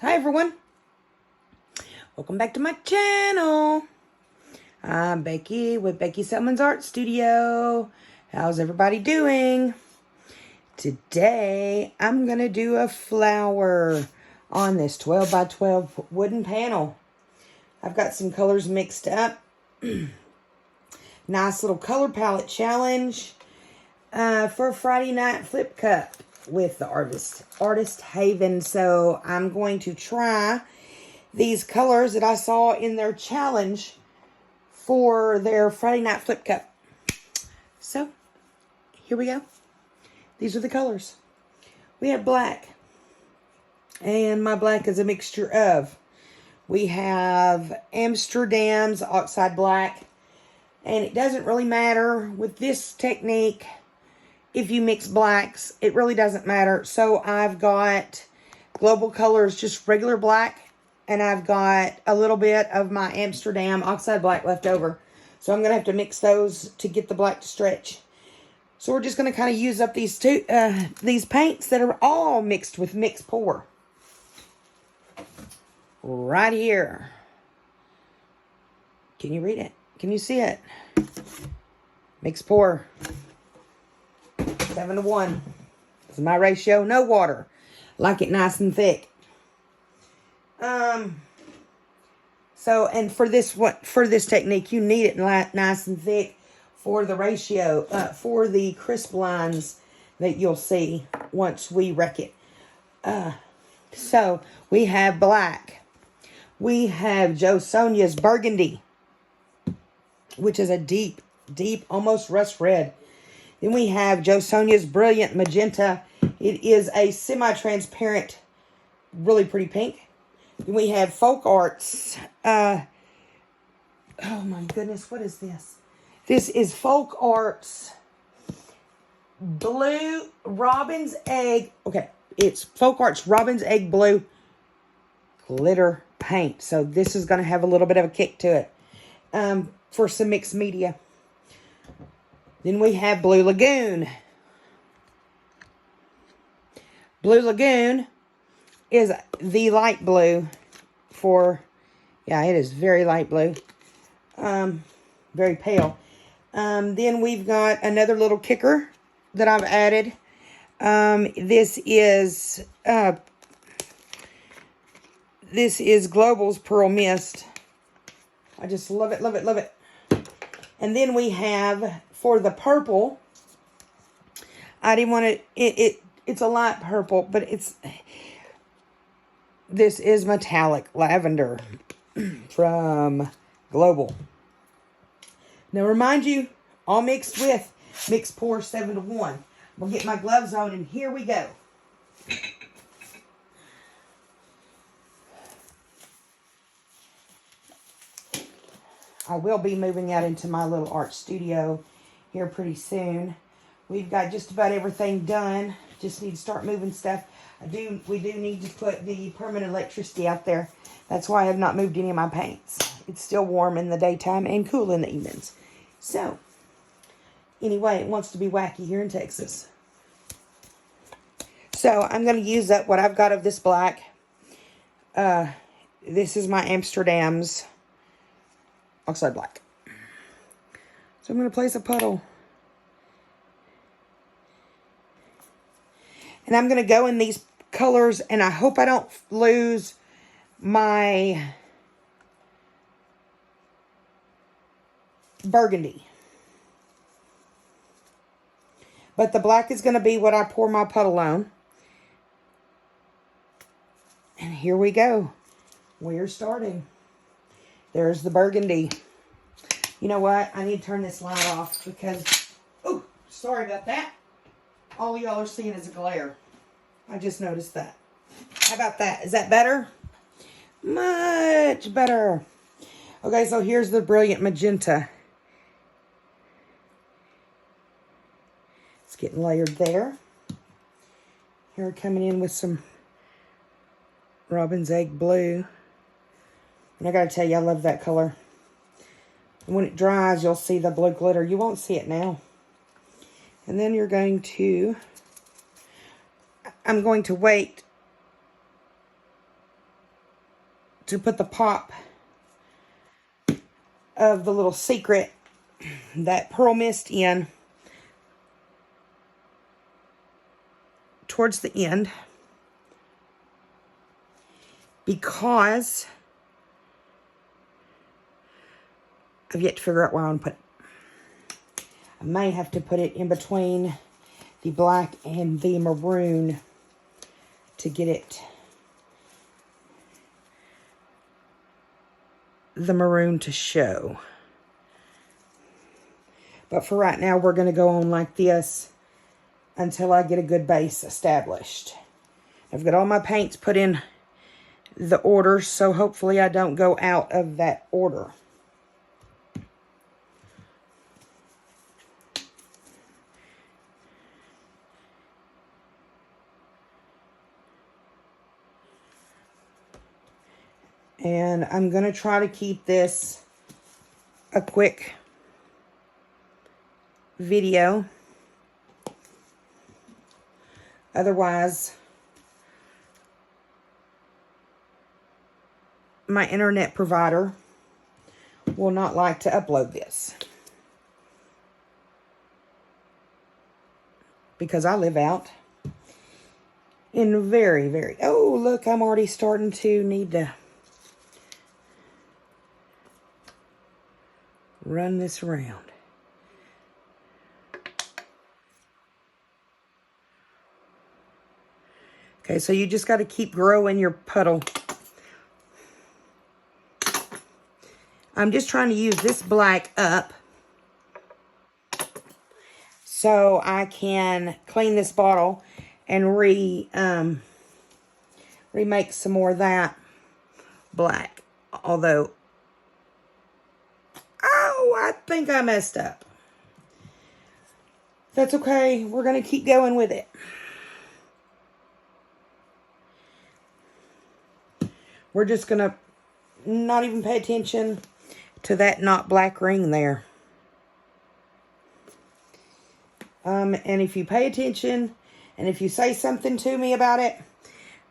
Hi everyone, welcome back to my channel. I'm Becky with Becky Selman's Art Studio. How's everybody doing? Today I'm gonna do a flower on this 12 by 12 wooden panel. I've got some colors mixed up. Nice little color palette challenge for a Friday night flip cup with the artist Haven. So I'm going to try these colors that I saw in their challenge for their Friday night flip cup. So here we go. These are the colors. We have black, and my black is a mixture of, we have Amsterdam's oxide black, and it doesn't really matter with this technique. If you mix blacks, it really doesn't matter. So I've got Global Colors, just regular black, and I've got a little bit of my Amsterdam oxide black left over. So I'm going to have to mix those to get the black to stretch. So we're just going to kind of use up these paints that are all mixed with mix pour. Right here. Can you read it? Can you see it? Mix pour. 7-to-1. This is my ratio. No water. Like it nice and thick. So, and for this technique, you need it nice and thick for the ratio, for the crisp lines that you'll see once we wreck it. So we have black. We have Jo Sonia's Burgundy, which is a deep, almost rust red. Then we have Jo Sonia's Brilliant Magenta. It is a semi-transparent, really pretty pink. Then we have Folk Arts. Oh my goodness, what is this? This is Folk Arts Blue Robin's Egg. Okay, it's Folk Arts Robin's Egg Blue glitter paint. So this is going to have a little bit of a kick to it for some mixed media. Then we have Blue Lagoon. Blue Lagoon is the light blue for, yeah, it is very light blue. Very pale. Then we've got another little kicker that I've added. This is Global's Pearl Mist. I just love it, love it, love it. And then we have, for the purple, I didn't want it's a light purple, but this is metallic lavender from Global. Now remind you, all mixed with mix pour 7-to-1. We'll get my gloves on and here we go. I will be moving out into my little art studio here pretty soon. We've got just about everything done. Just need to start moving stuff. We do need to put the permanent electricity out there. That's why I have not moved any of my paints. It's still warm in the daytime and cool in the evenings. So, anyway, it wants to be wacky here in Texas. So, I'm going to use up what I've got of this black. This is my Amsterdam's oxide black. So, I'm going to place a puddle. And I'm going to go in these colors, and I hope I don't lose my burgundy. But the black is going to be what I pour my puddle on. And here we go. We're starting. There's the burgundy. You know what? I need to turn this light off because, oh, sorry about that. All y'all are seeing is a glare. I just noticed that. How about that? Is that better? Much better. Okay, so here's the Brilliant Magenta. It's getting layered there. Here coming in with some Robin's Egg Blue. And I gotta tell you, I love that color. And when it dries, you'll see the blue glitter. You won't see it now. And then you're going to, I'm going to wait to put the pop of the little secret, that pearl mist, in towards the end, because I've yet to figure out where I want to put it. I may have to put it in between the black and the maroon to get it, the maroon to show. But for right now, we're going to go on like this until I get a good base established. I've got all my paints put in the order, so hopefully I don't go out of that order. And I'm going to try to keep this a quick video. Otherwise, my internet provider will not like to upload this, because I live out in very, oh, look, I'm already starting to need to run this around. Okay, so you just got to keep growing your puddle. I'm just trying to use this black up so I can clean this bottle and remake some more of that black. Although, oh, I think I messed up. That's okay. We're going to keep going with it. We're just going to not even pay attention to that not black ring there. And if you pay attention, and if you say something to me about it,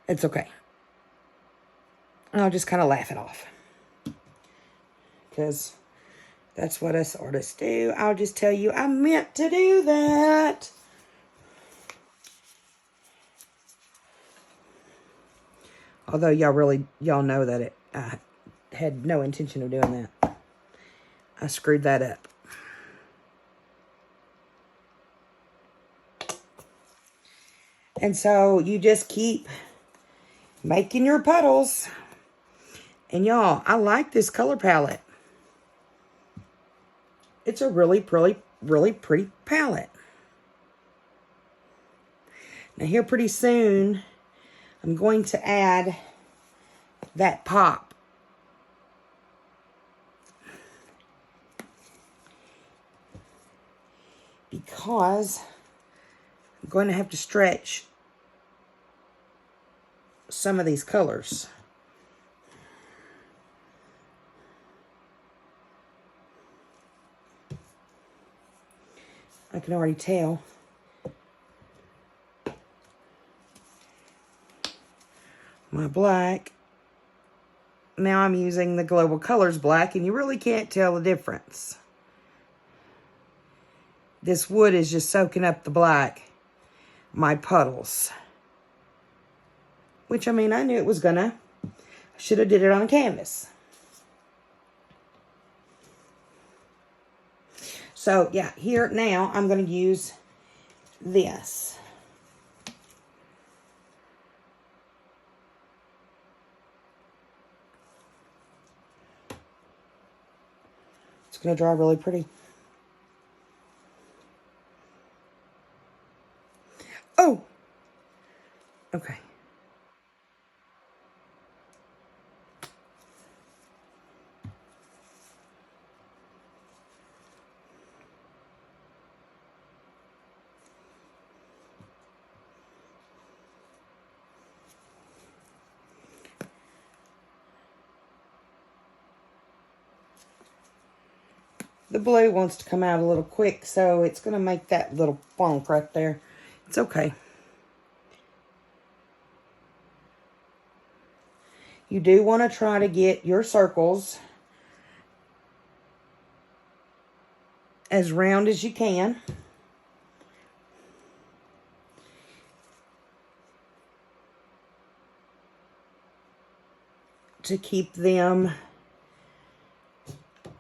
it's okay. I'll just kind of laugh it off, because that's what us artists do. I'll just tell you, I meant to do that. Although y'all know that I had no intention of doing that. I screwed that up. And so you just keep making your puddles. And y'all, I like this color palette. It's a really pretty palette. Now here pretty soon, I'm going to add that pop. Because I'm going to have to stretch some of these colors. I can already tell. My black. Now I'm using the Global Colors black, and you really can't tell the difference. This wood is just soaking up the black. My puddles. Which, I mean, I knew it was gonna. I should have did it on canvas. So, yeah, here now I'm going to use this. It's going to dry really pretty. Oh! Okay. The blue wants to come out a little quick, so it's going to make that little funk right there. It's okay. You do want to try to get your circles as round as you can. To keep them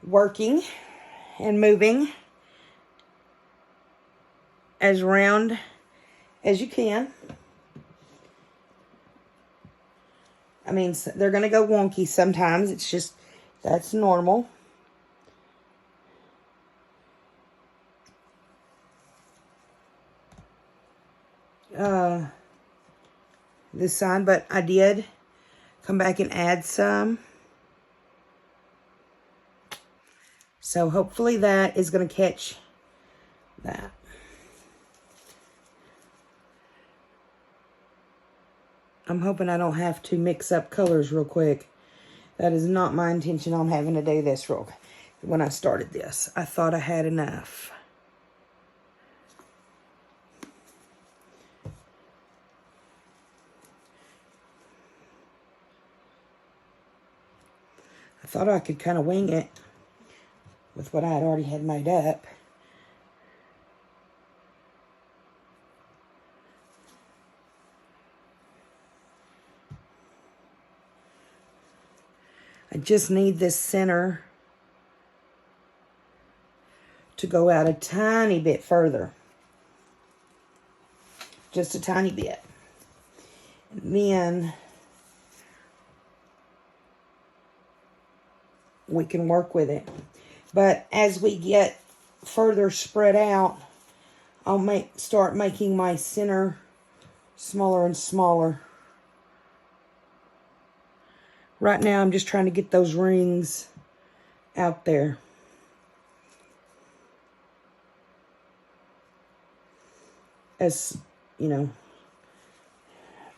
working and moving as round as you can. I mean, they're going to go wonky sometimes. It's just, that's normal. This side, but I did come back and add some. So hopefully that is going to catch that. I'm hoping I don't have to mix up colors real quick. That is not my intention on having to do this real quick. When I started this, I thought I had enough. I thought I could kind of wing it with what I had already had made up. I just need this center to go out a tiny bit further. Just a tiny bit. And then we can work with it. But as we get further spread out, I'll start making my center smaller and smaller. Right now, I'm just trying to get those rings out there. As, you know,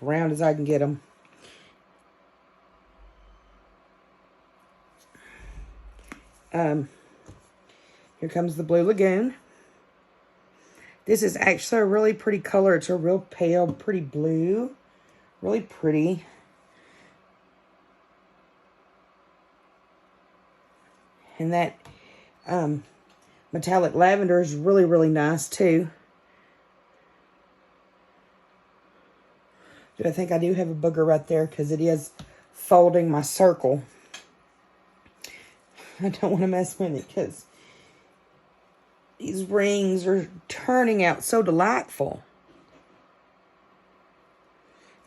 round as I can get them. Here comes the Blue Lagoon. This is actually a really pretty color. It's a real pale, pretty blue. Really pretty. And that metallic lavender is really, really nice too. I think I do have a booger right there because it is folding my circle. I don't want to mess with it because these rings are turning out so delightful.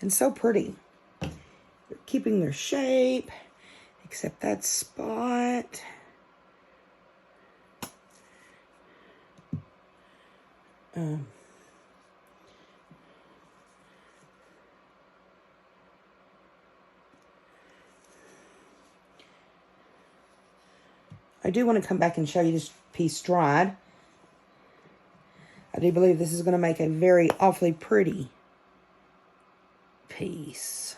And so pretty. They're keeping their shape, except that spot. I do want to come back and show you this piece dried. I do believe this is going to make a very awfully pretty piece.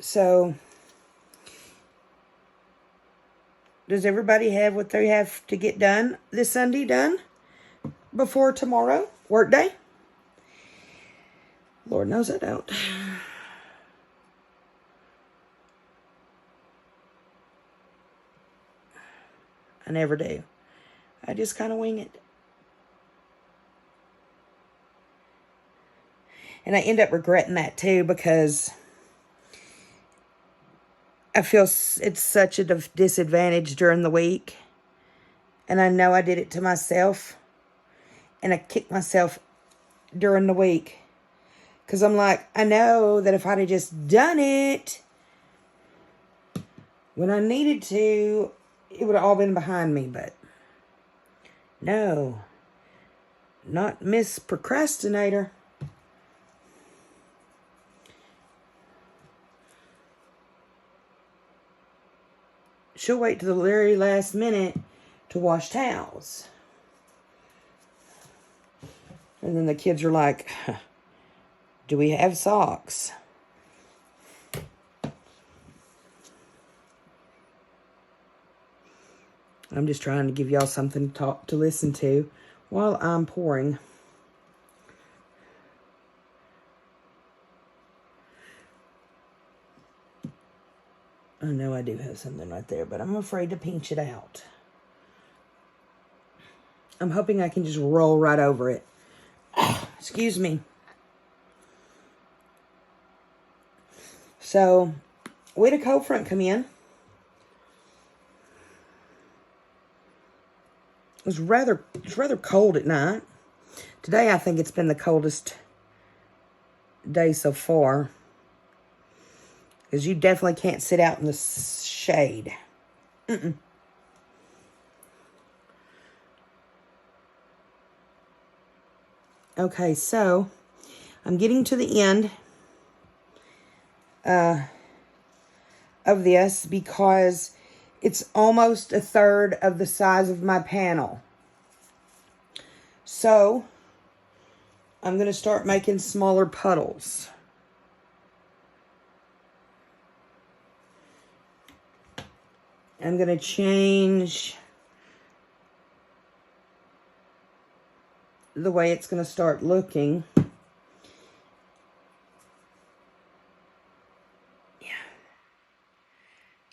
So, does everybody have what they have to get done this Sunday done before tomorrow, work day? Lord knows I don't. I never do. I just kind of wing it. And I end up regretting that too because I feel it's such a disadvantage during the week. And I know I did it to myself. And I kick myself during the week. Because I'm like, I know that if I'd have just done it when I needed to, it would have all been behind me. But no, not Miss Procrastinator. She'll wait to the very last minute to wash towels. And then the kids are like, do we have socks? I'm just trying to give y'all something to listen to while I'm pouring. I know I do have something right there, but I'm afraid to pinch it out. I'm hoping I can just roll right over it. Excuse me. So, where did cold front come in? It's rather cold at night. Today I think it's been the coldest day so far. Because you definitely can't sit out in the shade. Okay, so I'm getting to the end of this because it's almost a third of the size of my panel. So I'm going to start making smaller puddles. I'm going to change the way it's going to start looking.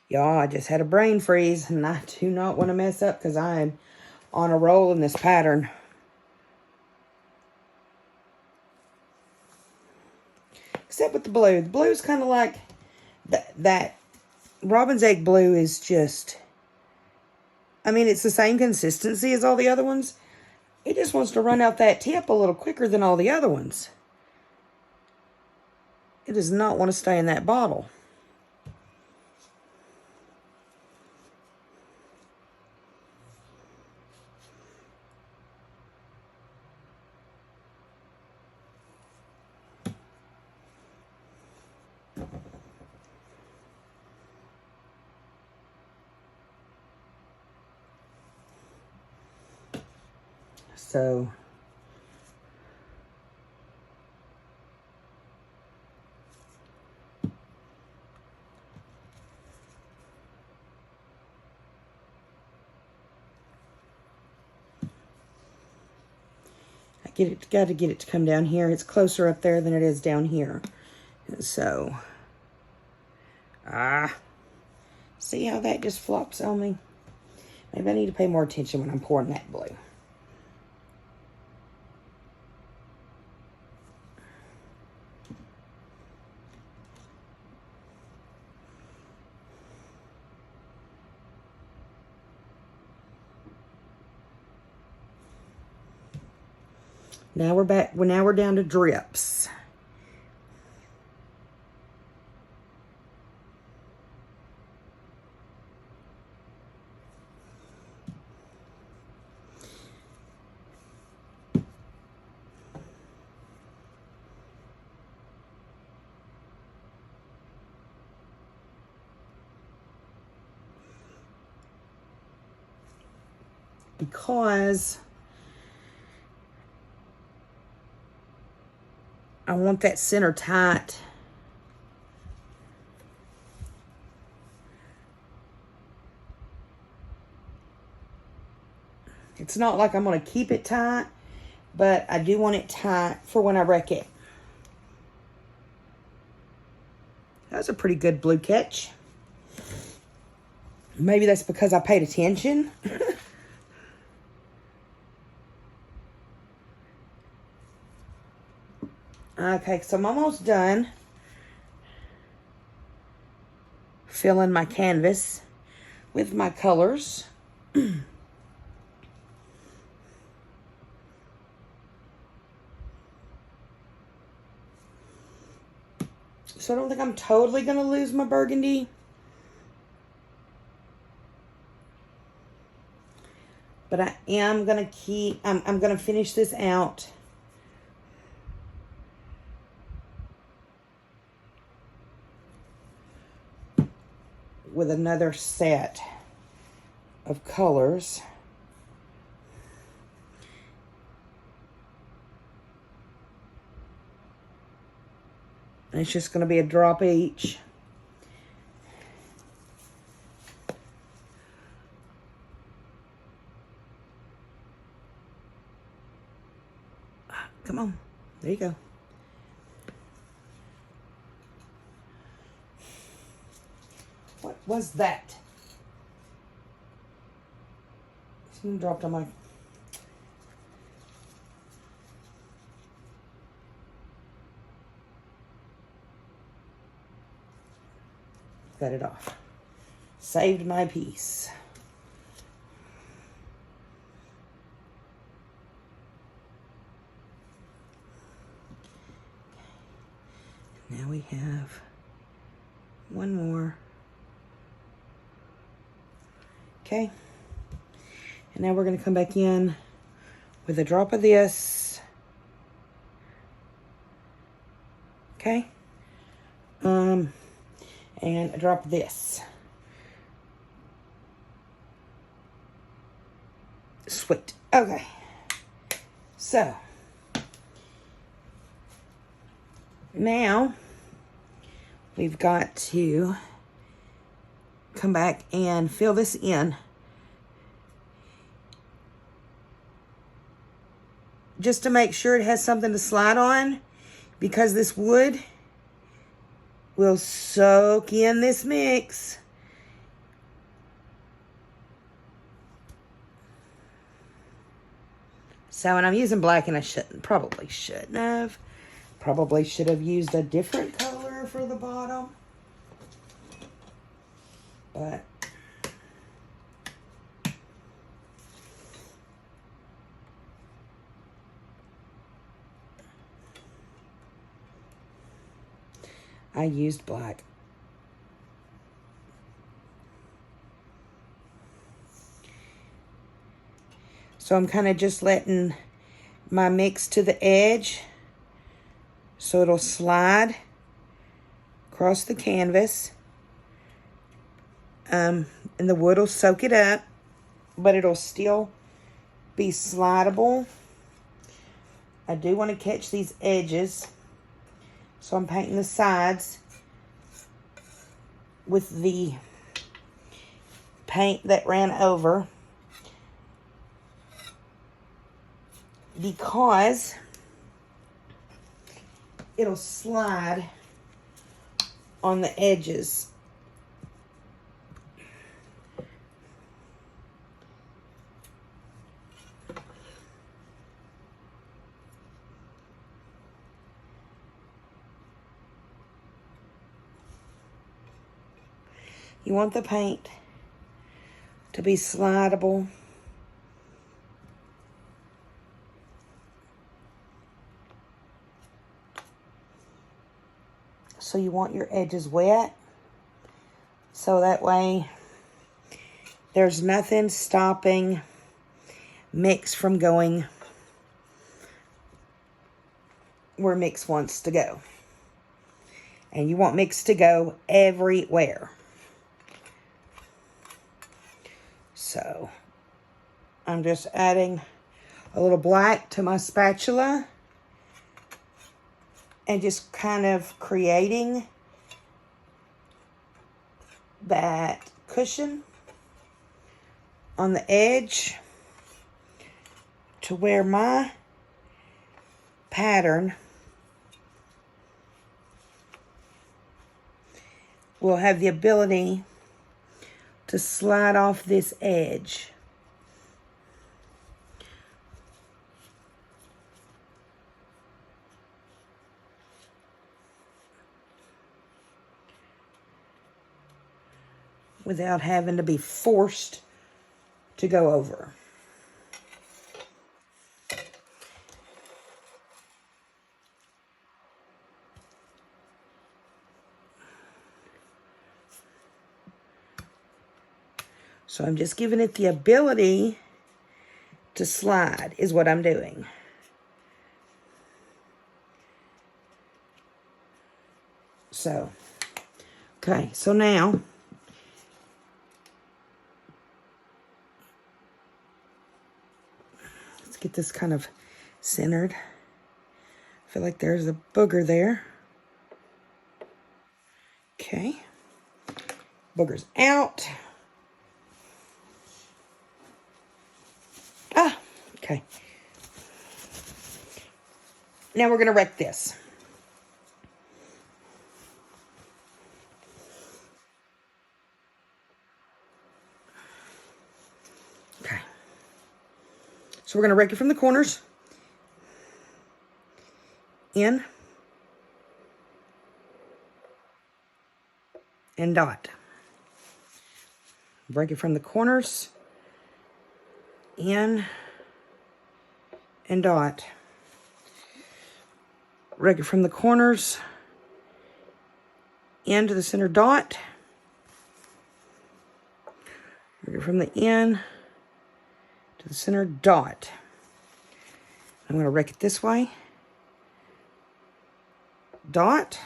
Y'all, I just had a brain freeze, and I do not want to mess up because I am on a roll in this pattern. Except with the blue. The blue is kind of like that Robin's Egg blue is just, I mean, it's the same consistency as all the other ones. It just wants to run out that tip a little quicker than all the other ones. It does not want to stay in that bottle. So got to get it to come down here. It's closer up there than it is down here. So, see how that just flops on me? Maybe I need to pay more attention when I'm pouring that blue. Now we're back. Now we're down to drips. Because I want that center tight. It's not like I'm going to keep it tight, but I do want it tight for when I wreck it. That was a pretty good blue catch. Maybe that's because I paid attention. Okay, so I'm almost done filling my canvas with my colors. So I don't think I'm totally going to lose my burgundy. But I am going to keep, I'm going to finish this out with another set of colors. And it's just going to be a drop each. Come on. There you go. What? was that? Something dropped on my... Cut it off. Saved my piece. Now we have one more. Okay. And now we're going to come back in with a drop of this. Okay. And a drop of this. Sweet. Okay. So now we've got to come back and fill this in. Just to make sure it has something to slide on, because this wood will soak in this mix. So, and I'm using black, and I probably shouldn't have. Probably should have used a different color for the bottom. But I used black. So I'm kind of just letting my mix to the edge so it'll slide across the canvas. And the wood will soak it up, but it'll still be slidable. I do want to catch these edges, so I'm painting the sides with the paint that ran over, because it'll slide on the edges. You want the paint to be slidable. So you want your edges wet, so that way there's nothing stopping mix from going where mix wants to go. And you want mix to go everywhere. So I'm just adding a little black to my spatula and just kind of creating that cushion on the edge to where my pattern will have the ability to slide off this edge. Without having to be forced to go over. So I'm just giving it the ability to slide is what I'm doing. So, okay, so now let's get this kind of centered. I feel like there's a booger there. Okay, booger's out. Ah, okay. Now we're going to wreck this. So we're going to rake it from the corners. In. And dot. Break it from the corners. In. And dot. Rake it from the corners. Into the center dot. Rake it from the end to the center dot. I'm going to rake it this way. Dot.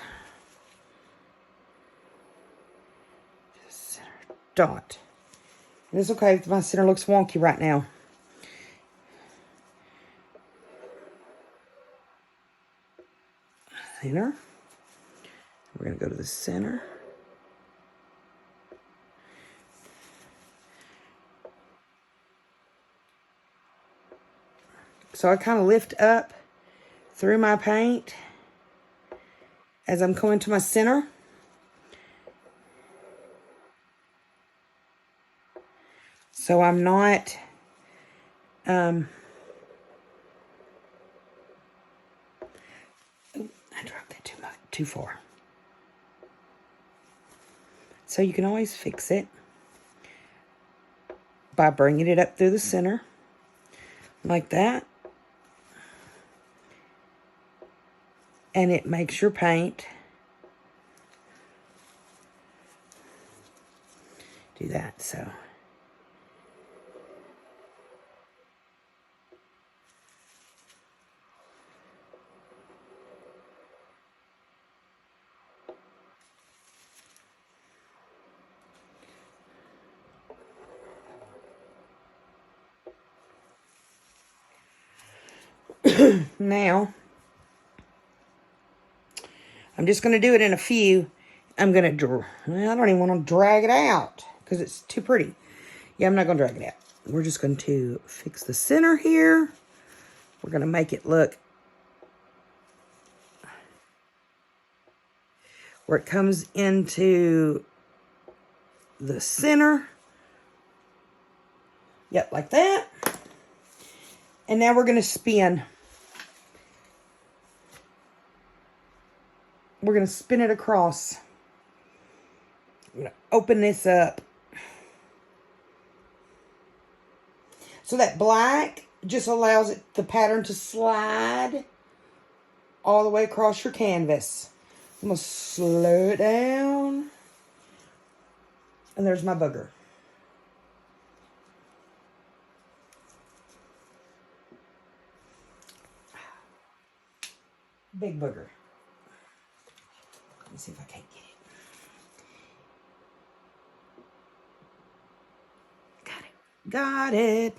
Center dot. And it's okay if my center looks wonky right now. Center. We're going to go to the center. So I kind of lift up through my paint as I'm coming to my center. So I'm not I dropped that too far. So you can always fix it by bringing it up through the center like that. And it makes your paint do that. So now I'm just going to do it in a few. I'm going to, I don't even want to drag it out because it's too pretty. Yeah, I'm not going to drag it out. We're just going to fix the center here. We're going to make it look where it comes into the center. Yep, like that. And now we're going to spin. We're going to spin it across. I'm going to open this up. So that black just allows the pattern to slide all the way across your canvas. I'm going to slow it down. And there's my booger. Big booger. Let me see if I can't get it. Got it.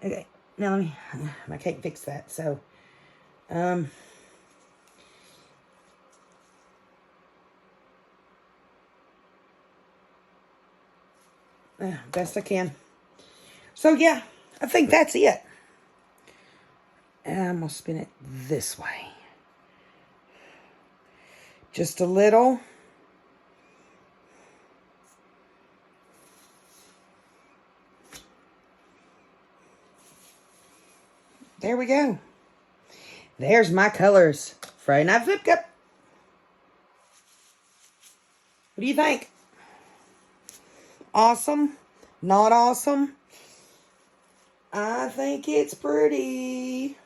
Okay, now let me, I can't fix that, so, best I can. So yeah, I think that's it. And I'm going to spin it this way. Just a little. There we go. There's my colors. Friday Night Flip Cup. What do you think? Awesome? Not awesome? I think it's pretty.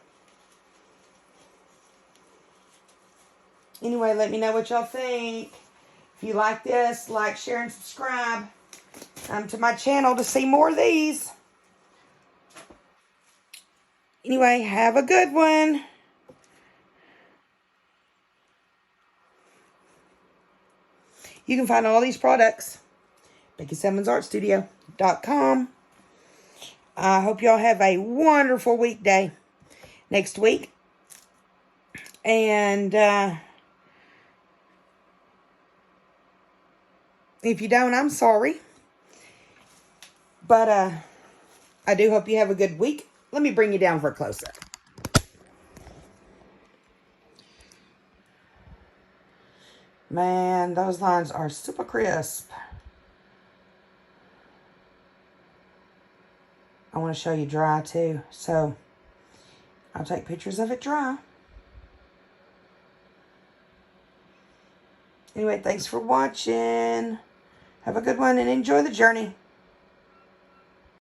Anyway, let me know what y'all think. If you like this, like, share, and subscribe to my channel to see more of these. Anyway, have a good one. You can find all these products BeckySimmonsArtStudio.com. I hope y'all have a wonderful weekday next week. And if you don't, I'm sorry. But I do hope you have a good week. Let me bring you down for a close-up. Man, those lines are super crisp. I want to show you dry too. So I'll take pictures of it dry. Anyway, thanks for watching. Have a good one and enjoy the journey.